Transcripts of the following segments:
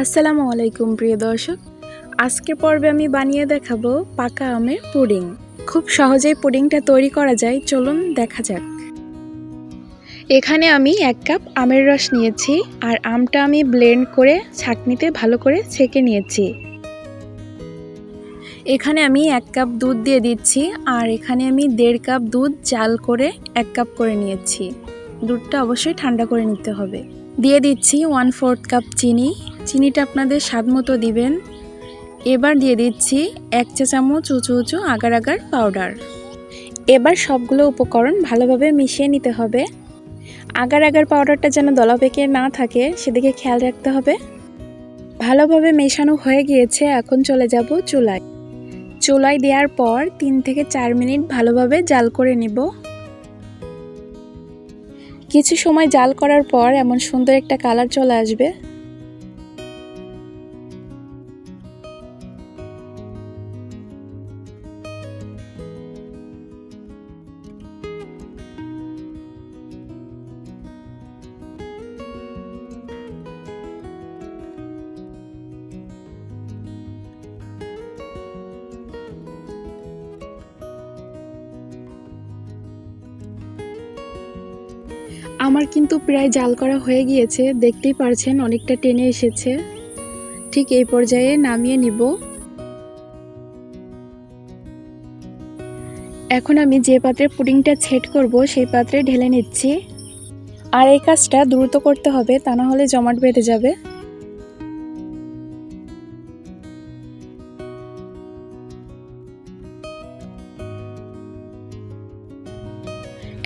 আসসালামু আলাইকুম প্রিয় দর্শক, আজকের পর্বে আমি বানিয়ে দেখাবো পাকা আমের পুডিং। খুব সহজেই পুডিংটা তৈরি করা যায়, চলুন দেখা যাক। এখানে আমি 1 কাপ আমের রস নিয়েছি আর আমটা আমি ব্লেন্ড করে ছাঁকনিতে ভালো করে ছেঁকে নিয়েছি। এখানে আমি 1 কাপ দুধ দিয়ে দিচ্ছি আর এখানে আমি 1.5 কাপ দুধ জাল করে 1 কাপ করে নিয়েছি। দুধটা অবশ্যই ঠান্ডা করে নিতে হবে। দিয়ে দিচ্ছি 1/4 কাপ চিনি। চিনিটা আপনাদের স্বাদ মতো দিবেন। এবার দিয়ে দিচ্ছি 1 চা চামচ উঁচু উঁচু আগার আগার পাউডার। এবার সবগুলো উপকরণ ভালোভাবে মিশিয়ে নিতে হবে। আগার আগার পাউডারটা যেন দলা পেকে না থাকে সেদিকে খেয়াল রাখতে হবে। ভালোভাবে মেশানো হয়ে গিয়েছে, এখন চলে যাব চুলায়। চুলায় দেওয়ার পর 3 থেকে 4 মিনিট ভালোভাবে জাল করে নিব। কিছু সময় জাল করার পর এমন সুন্দর একটা কালার চলে আসবে। আমার কিন্তু প্রায় জাল করা হয়ে গিয়েছে, দেখতেই পারছেন অনেকটা টেনে এসেছে। ঠিক এই পর্যায়ে নামিয়ে নিব। এখন আমি যে পাত্রে পুডিংটা সেট করব সেই পাত্রে ঢেলে নিচ্ছি। আর এই কাজটা দ্রুত করতে হবে, তা না হলে জমাট বেঁধে যাবে।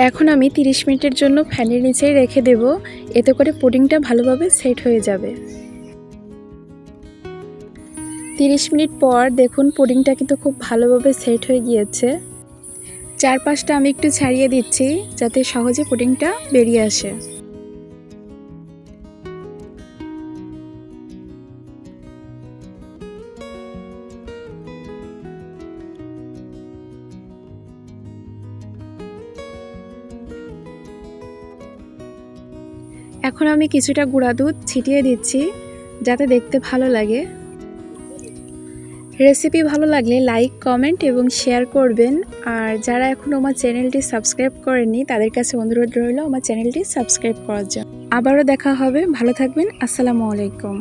এখন আমি 30 মিনিটের জন্য ফ্যানের নিচেই রেখে দেব, এতে করে পুডিংটা ভালোভাবে সেট হয়ে যাবে। 30 মিনিট পর দেখুন পুডিংটা কিন্তু খুব ভালোভাবে সেট হয়ে গিয়েছে। চারপাশটা আমি একটু ছাড়িয়ে দিচ্ছি যাতে সহজে পুডিংটা বেরিয়ে আসে। এখন আমি কিছুটা গুঁড়া দুধ ছিটিয়ে দিচ্ছি যাতে দেখতে ভালো লাগে। রেসিপি ভালো লাগলে লাইক, কমেন্ট এবং শেয়ার করবেন। আর যারা এখনও আমার চ্যানেলটি সাবস্ক্রাইব করেননি তাদের কাছে অনুরোধ রইল আমার চ্যানেলটি সাবস্ক্রাইব করার জন্য। আবারও দেখা হবে, ভালো থাকবেন। আসসালামু আলাইকুম।